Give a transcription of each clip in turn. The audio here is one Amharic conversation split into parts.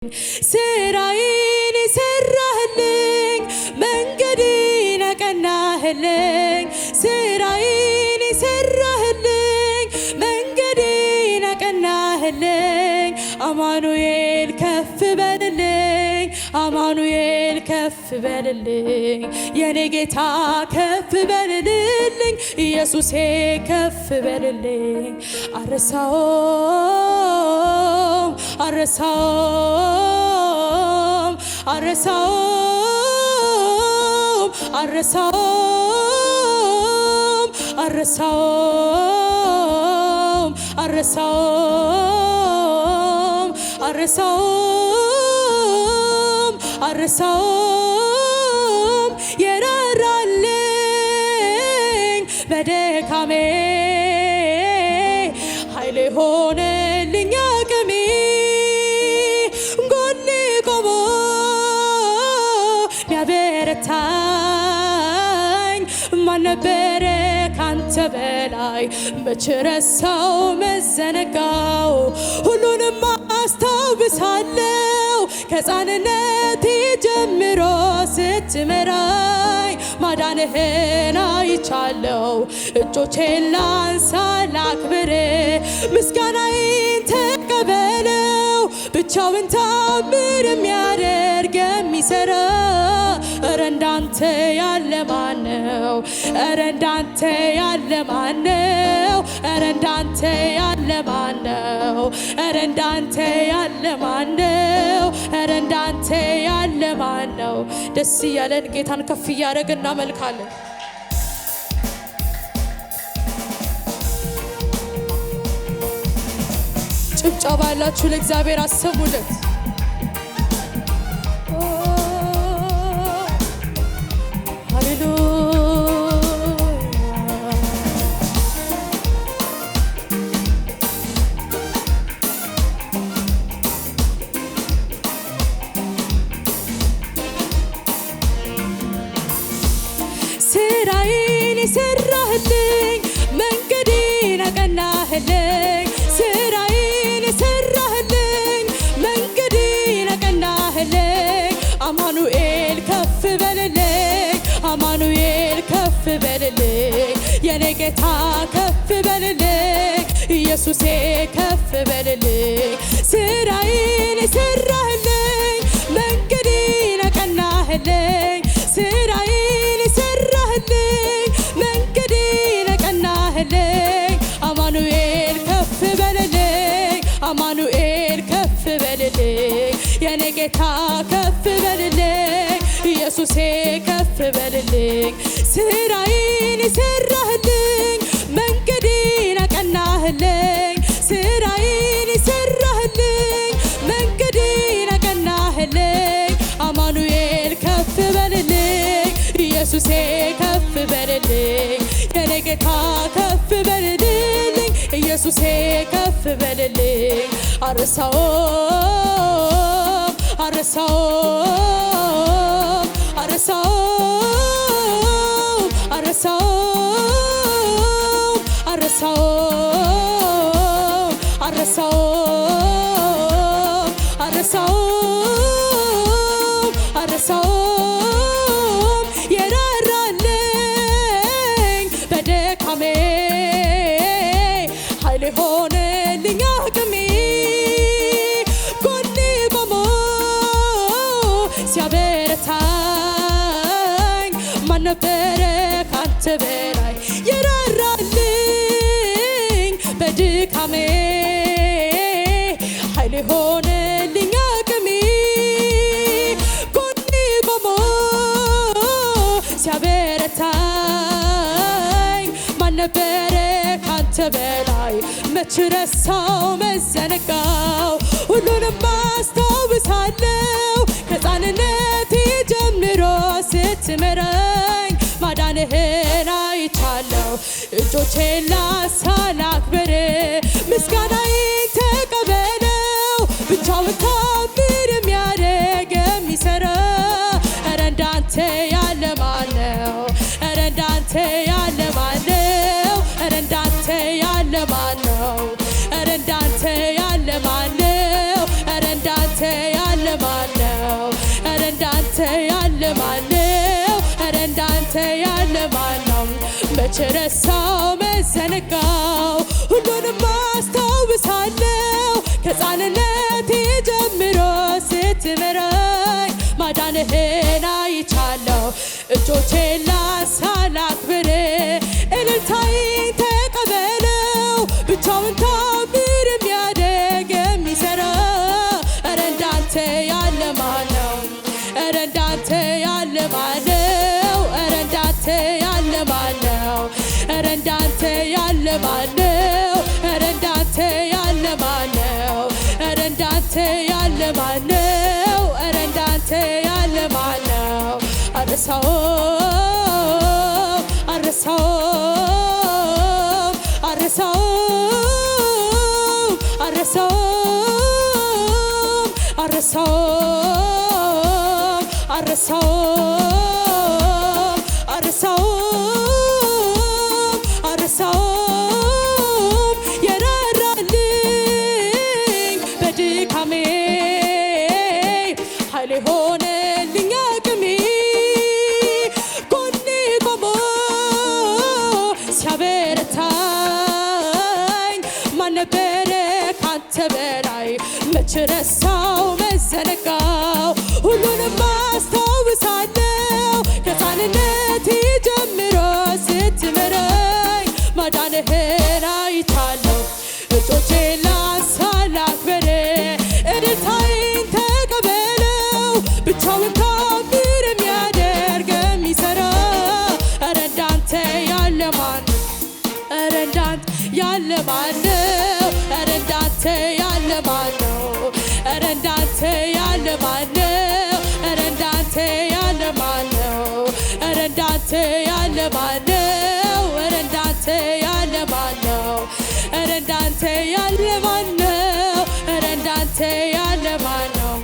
ስራዬን የሰራህልኝ መንገዴን አቀናህልኝ ስራዬን የሰራህልኝ መንገዴን አቀናህልኝ አማኑኤል ከፍ በልልኝ አማኑኤል ከፍ በልልኝ የኔ ጌታ ከፍ በልልኝ ኢየሱሴ ከፍ በልልኝ አረሳውም አረሳውም አረሳውም አረሳውም አረሳውም አረሳውም አረሳውም አረሳውም የራራልኝ በደካሜ ኃይሌ ሆነልኝ አቅሜ ጎኔ ቆሞ ሚያበረታኝ ማን ነበረ ካንተ በላይ መች ረሳው መዘነጋው ሁሉንም አስታውሳለሁ ከሕፃንነቴ ጀምሮ ስትመራኝ ማዳንህን አይቻለሁ እጆቼን ላንሳ ላክብር ምስጋናዬን ተቀበለው ብቻውን ታምር የሚያደርግ የሚሰራ እረ እንዳንተ ያለ ማነው እረ እንዳንተ ያለ ማነው እረ እንዳንተ ያለ ማነው እረ እንዳንተ ያለ ማነው እረ እንዳንተ ያለ ማነው ደስ እያለን ጌታን ከፍ እያደረግን እናመልካለን ጭብጨባ ያላችሁ ለእግዚአብሔር አሰሙለት ስራዬን የሰራህልኝ መንገዴን አቀናህልኝ ስራዬን የሰራህልኝ መንገዴን አቀናህልኝ አማኑኤል ከፍ በልልኝ አማኑኤል ከፍ በልልኝ የኔ ጌታ ከፍ በልልኝ ኢየሱሴ ከፍ በልልኝ ስራዬን የሰራህልኝ መንገዴን አቀናህልኝ ስራዬን የሰራህልኝ መንገዴን አቀናህልኝ አማኑኤል ከፍ በልልኝ አማኑኤል ከፍ በልልኝ የኔ ጌታ ከፍ በልልኝ ኢየሱሴ ከፍ በልልኝ ስራዬን የሰራህልኝ መንገዴን አቀናህልኝ ስራዬን የሰራህልኝ መንገዴን አቀናህልኝ አማኑኤል ከፍ በልልኝ ኢየሱሴ ከፍ በልልኝ የኔ ጌታ ከፍ በልልኝ ኢየሱሴ ከፍ በልልኝ አረሳውም አረሳውም አረሳውም አረሳውም አረሳውም አረሳውም አረሳውም አረሳውም የራራልኝ በደካሜ ኃይሌ ሆነልኝ አቅሜ ጎኔ ቆሞ ሲያበረታኝ ማን ነበረ ካንተ በላይ የራራልኝ በድካሜ ኃይሌ ሆነልኝ አቅሜ ጎኔ ቆሞ ሲያበረታኝ ማን ነበረ ካንተ በላይ መች ረሳው መዘነጋው ሁሉንም አስታውሳለሁ ከሕፃንነቴ ጀምሮ ስትመራኝ ማዳንህን አይቻለሁ እጆቼን ላንሳ ላክብር ምስጋናዬን ተቀበለው ብቻውን ታምር የሚያደርግ የሚሰራ እረ እንዳንተ ያለ ማነው እረ እንዳንተ ያለ ማነው እረ እንዳንተ ያለ ማነው እረ እንዳንተ ያለ ማነው እረ እንዳንተ ያለ ማነው? ኧረ እንዳንተ ያለ ማነው? ኧረ እንዳንተ ያለ ማነው? መቼ ረሳው መዘነጋው ሁሉንም አስታውሳለሁ ከሕፃንነቴ ጀምሮ ስትምረኝ ማዳንህን አይቻለሁ እጆቼን ላንሳ ላክብር እልልታዬን ተቀበለው ብቻውን ታምር የሚያደርግ የሚሠራ ኧረ እንዳንተ ያለ ማነው? ኧረ እንዳንተ ያለ ማነው? ኧረ እንዳንተ ያለ ማነው? ኧረ እንዳንተ ያለ ማነው? ኧረ እንዳንተ ያለ ማነው? ኧረ እንዳንተ ያለ ማነው? ኧረ እንዳንተ ያለ ማነው? አረሳውም አረሳውም አረሳውም አረሳውም አረሳውም አረሳውም አረሳውም አረሳውም የራራልኝ በድካሜ ኃይሌ ሆነልኝ አቅሜ ጎኔ ቆሞ ሲያበረታኝ ማን ነበረ ካንተ በላይ? መች ረሳው መዘነጋው ሁሉንም አስታውሳለሁ ከሕፃንነቴ ጀምሮ ስትምረኝ ማዳንህን አይቻለሁ እጆቼን ላንሳ ላክብር እልልታዬን ተቀበለው ብቻውን ታምር የሚያደርግ የሚሠራ ኧረ እንዳንተ ያለ ማነው? ኧረ እንዳንተ ያለ ማነው? ኧረ እንዳንተ ያለ ማነው? ኧረ እንዳንተ ያለ ማነው? ኧረ እንዳንተ ያለ ማነው? ኧረ እንዳንተ ያለ ማነው? ኧረ እንዳንተ ያለ ማነው? ኧረ እንዳንተ ያለ ማነው? ኧረ እንዳንተ ያለ ማነው?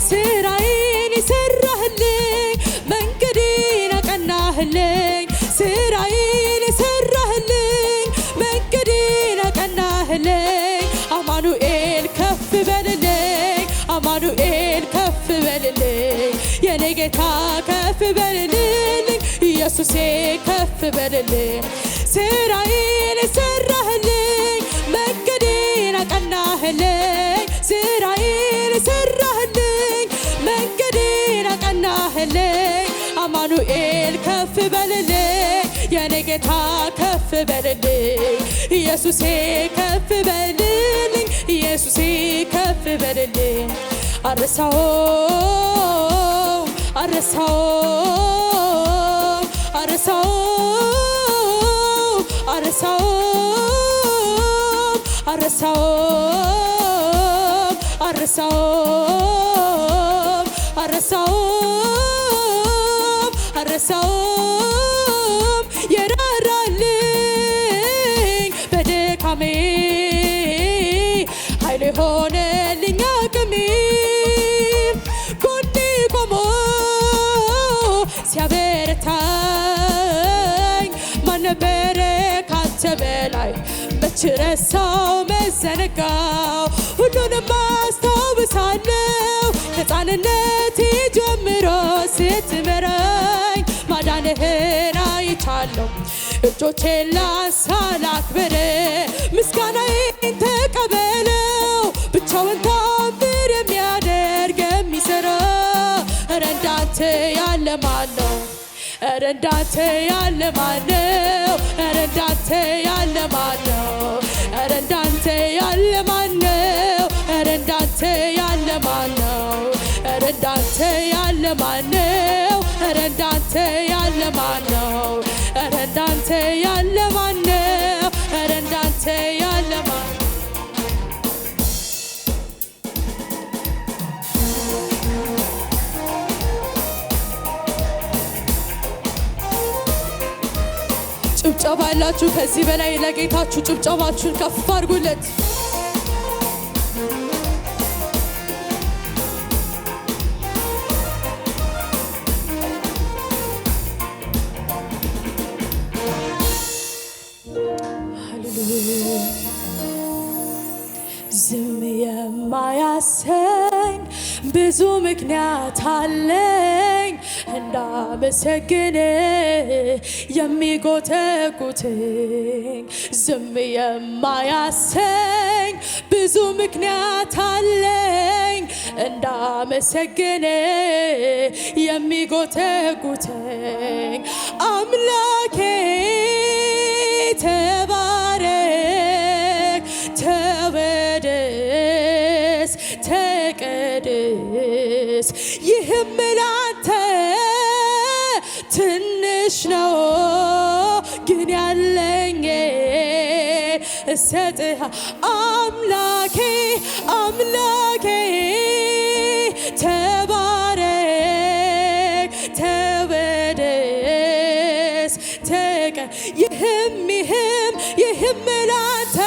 ስራዬን የሠራህልኝ መንገዴን አቀናህልኝ ስራዬን የሠራህልኝ መንገዴን አቀናህልኝ አማኑኤል ከፍ በልልኝ አማኑኤል ከፍ በልልኝ የኔ ጌታ ከፍ በልልኝ ኢየሱሴ ከፍ በልልኝ ስራዬን የሠራህልኝ መንገዴን አቀናህልኝ ስራዬን የሠራህልኝ መንገዴን አቀናህልኝ አማኑኤል ከፍ በልልኝ የኔ ጌታ ከፍ በልልኝ ኢየሱሴ ከፍ በልልኝ ኢየሱሴ ከፍ በልልኝ አረሳውም አረሳውም አረሳውም አረሳውም አረሳውም አረሳውም አረሳውም አረሳውም የራራልኝ በድካሜ ኃይሌ ሆነልኝ አቅሜ ጎኔ ቆሞ ሲያበረታኝ ማን ነበረ ካንተ በላይ? መች ረሳው መዘነጋው ሁሉንም አስታውሳለሁ ከሕፃንነቴ ጀምሮ ስትምረኝ ማዳንህን አይቻለሁ እጆቼን ላንሳ ላክብር ምስጋናዬን ተቀበለው ብቻውን ታምር የሚያደርግ የሚሠራ ኧረ እንዳንተ ያለ ማነው? ኧረ እንዳንተ ያለ ማነው? ኧረ እንዳንተ ያለ ማነው? ኧረ እንዳንተ ያለ ማነው? ኧረ እንዳንተ ያለ ማነው? ኧረ እንዳንተ ያለ ማነው? ኧረ እንዳንተ ያለ ማነው? ኧረ እንዳንተ ያለ ማነው? ኧረ እንዳንተ ያለ ማነው? ጭብጨባ ያላችሁ ከዚህ በላይ ለጌታችሁ ጭብጨባችሁን ከፍ አድርጉለት። ዝም የማያሰኝ ብዙ ምክንያት አለኝ እንዳመሰግን የሚጎተጉተኝ ዝም የማያሰኝ ብዙ ምክንያት አለኝ እንዳመሰግን የሚጎተጉተኝ አምላኬ ተባረክ ተወደስ ተቀደስ ይህም ላንተ ትንሽ ነው ግን ያለኝ እሰጥህ አምላኬ አምላኬ ተባረክ ተወደስ ይህም ላንተ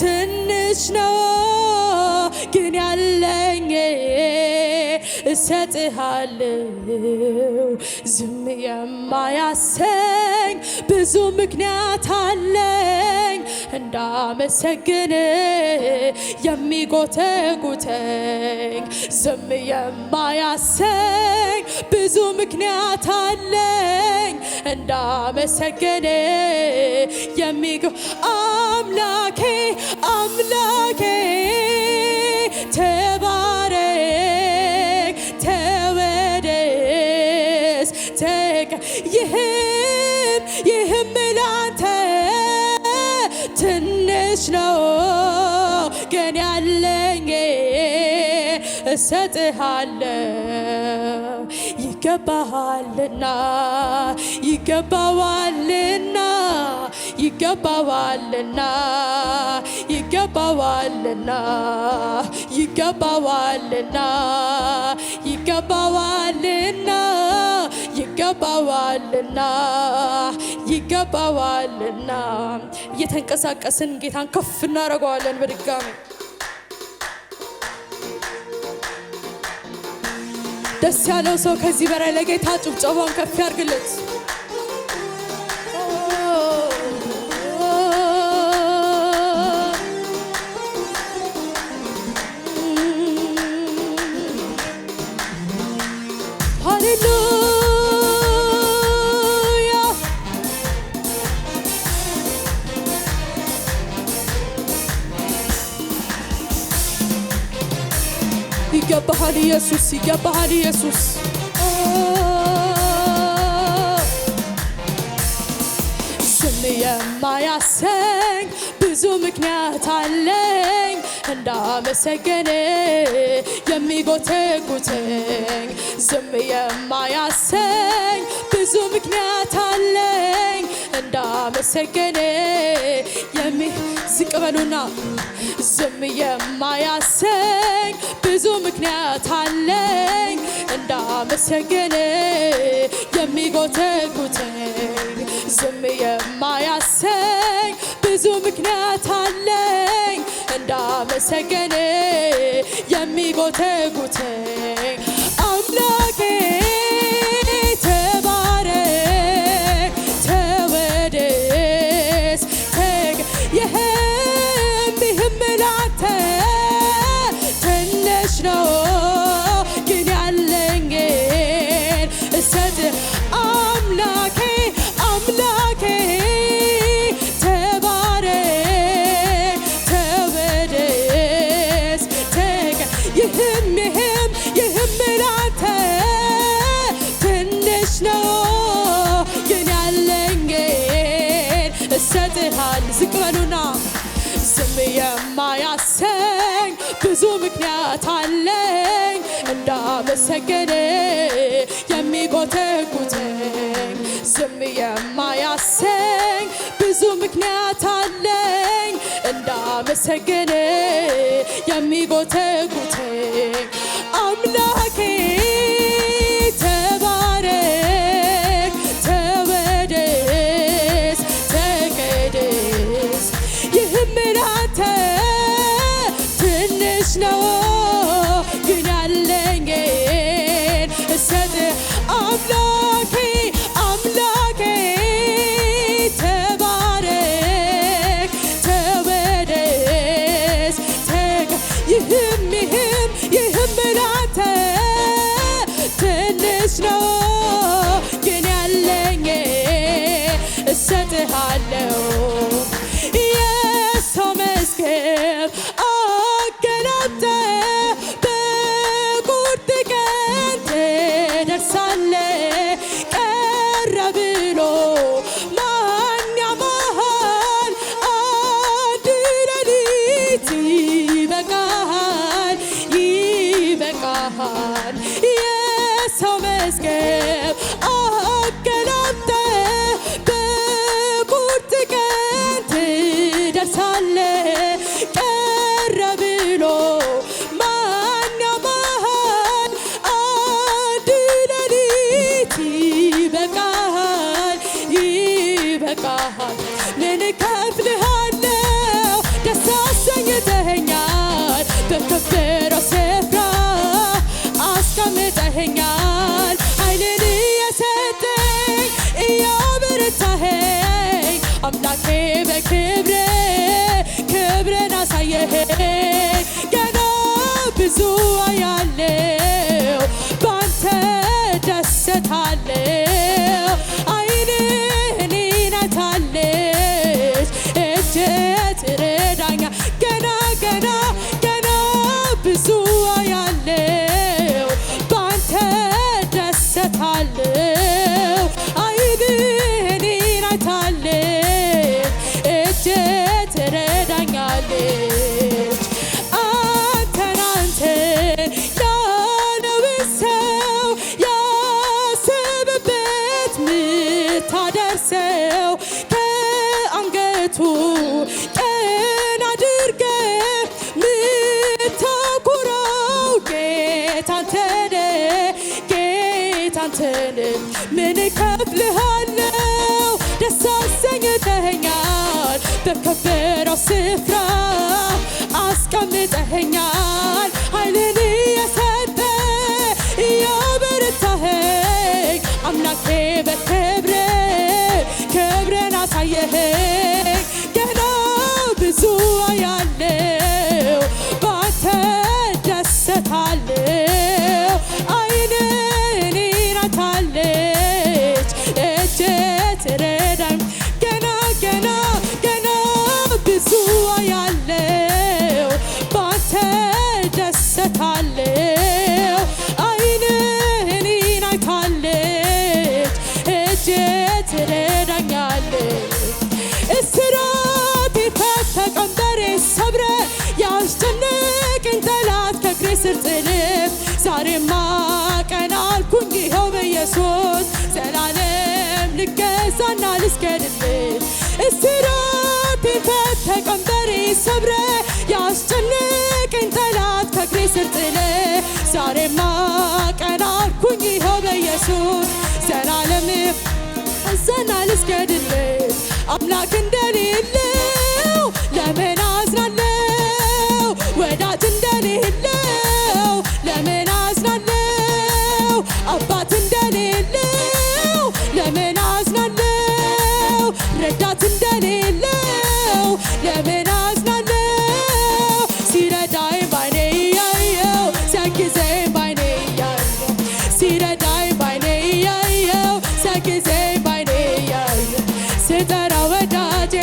ትንሽ ነው ግን ያለኝ እሰጥሃለሁ ዝም የማያሰኝ ብዙ ምክንያት አለኝ እንዳመሰግን የሚጎተጉተኝ ዝም የማያሰኝ ብዙ ምክንያት አለኝ እንዳመሰግን አምላኬ አምላኬ ተባረክ ተወደስ ይህም ላንተ ትንሽ ነው ግን ያለኝ እሰጥሃለሁ ይገባሃልና ይገባዋልና ይገባዋልና ይገባዋልና ይገባዋልና ይገባዋልና ይገባዋልና ይገባዋልና እየተንቀሳቀስን ጌታን ከፍ እናደርገዋለን በድጋሚ ደስ ያለው ሰው ከዚህ በላይ ለጌታ ጭብጨባውን ከፍ ያርግለት ይገባሃል ኢየሱስ ይገባሃል ኢየሱስ ዝም የማያሰኝ ብዙ ምክንያት አለኝ እንዳመሰግን የሚጎተጉተኝ ዝም የማያሰኝ ብዙ ምክንያት አለኝ እንዳመሰግን ዝቅ በሉና ዝም የማያሰኝ ብዙ ምክንያት አለኝ እንዳመሰግን የሚጎተጉተኝ ዝም የማያሰኝ ብዙ ምክንያት አለኝ እንዳመሰግን የሚጎተጉተኝ አምላኬ ተባረክ ተወደስ ይህም ላንተ ትንሽ ነው ግን ያለኝን እሰጥህ አምላኬ አምላኬ ተባረክ ተወደስ ይህም ላንተ ትንሽ ነው ግን ያለኝን እሰጥሃል ዝቅ በሉና ዝም የማያሰኝ ብዙ ምክንያት አለኝ እንዳመሰግን የሚጎተጉተኝ ዝም የማያሰኝ ብዙ ምክንያት አለኝ እንዳመሰግን የሚጎተጉተኝ አምላኬ ተባረክ ተወደስ ተቀደስ ይህም ላንተ ትንሽ ነው ግን ያለኝን እሰጥህ አምላኬ አምላኬ ተባረክ ተወደስ ይህም ይበቃሃል የሰው መዝገብ አገላብጠ በቁርጥ ቀን ትደርሳለ ቀረ ብሎ ማን ያማሃል አንድ ሌሊት ይበቃሃል ይበቃሃል ምን እከፍልሃለሁ ደስ አሰኝተኸኛል በከበረው ስፍራ አስቀምጠኸኛል ኃይልን እየሰጠኝ እያበረታኸኝ አምላኬ በክብር ክብርን አሳየኸኝ ገና ብዙ አያለው ባንተ ደሰታለው ዓይንህን አይታለች እጅህ ትረዳኛ ገና ገና ገና ብዙ አያለው ባንተ ደሰታለው ዓይንህን አይታለች እጅህ ትረዳኛለች አንተን ያለውን ሰው ያሰበበት ምታደርሰው ከአንገቱ ቀና አድርገ ምታኮራው ጌታ አንተነ ምን እከፍልሃለሁ ደስ አሰኝተኸኛል በከበረው ስፍራ አስቀምጠኸኛል ኃይልን እየሰጠ እያበረታኸኝ አምላኬ በክብር ክብርን አሳየኸኝ ገና ብዙ አያለው ባንተ ደሰታለው ዓይንህን አይታለች እጅህ ትረዳኝ ገና ገና ገና ብዙ አያለው ባንተ ደሰታለው ዓይንህን አይታለች እጅህ ትረዳኛለች እስራቴን ፈተህ ቀንበሬን ሰብረህ ያስጨነቀኝ ጠላት ከእግሬ ስር ጥለህ ዛሬማ ቀና አልኩኝ ይኸው በኢየሱስ ዘላለም ልገዛና ልስገድልህ እስራቴን ፈተህ ቀንበሬን ሰብረህ ያስጨነቀኝ ጠላት ከእግሬ ስር ጥለህ ዛሬማ ቀና አልኩኝ ይኸው በኢየሱስ ዘላለም ዘና ልስገድልህ አምላክ እንደሌለው ለምን አዝናለው ወዳጅ እንደሌለው ለምን አዝናለው አባት እንደሌለው ለምን አዝናለው ረዳት እንደሌለው ለምን አዝናለው ሲረዳኝ ባይኔ እያየው ሲያግዘኝ ባይኔ እያየው ሲረዳኝ ባይኔ እያየው ሲያግዘኝ ባይኔ እያየው ስጠራ ወዳጄ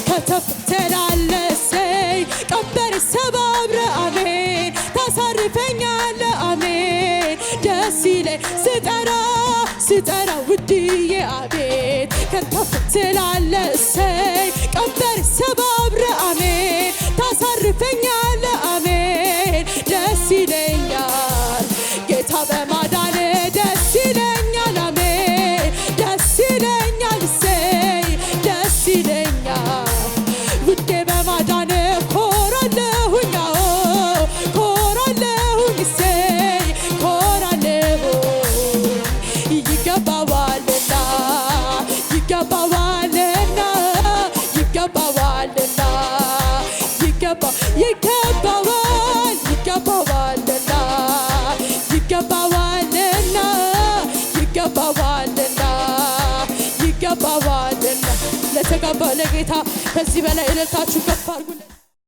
ከተፍ ትላለሰይ ቀንበር ሰባብረ አሜን ታሳርፈኛለ አሜን ደስ ይለኝ ስጠራ ውድዬ አቤት ከተፍ ትላለሰይ ቀንበር ሰባብረ አሜን ታሳርፈኛለ አሜን ደስ ይለኛል ጌታ በማዳን ደስ ይለኛል አሜን ደስ ይለኛል እሰይ ደስ ይለኛል ውዴ በማዳን ኮራለሁኝ ኮራለሁኝ እሰይ ኮራለሁኝ ይገባዋልና ይገባዋልና ይገባዋልና ይገባዋል ይገባዋልና ይገባዋልና ይገባዋልና ይገባዋልና ለተቀበለ ጌታ ከዚህ በላይ እልልታችሁ ከፍ አድርጉለት።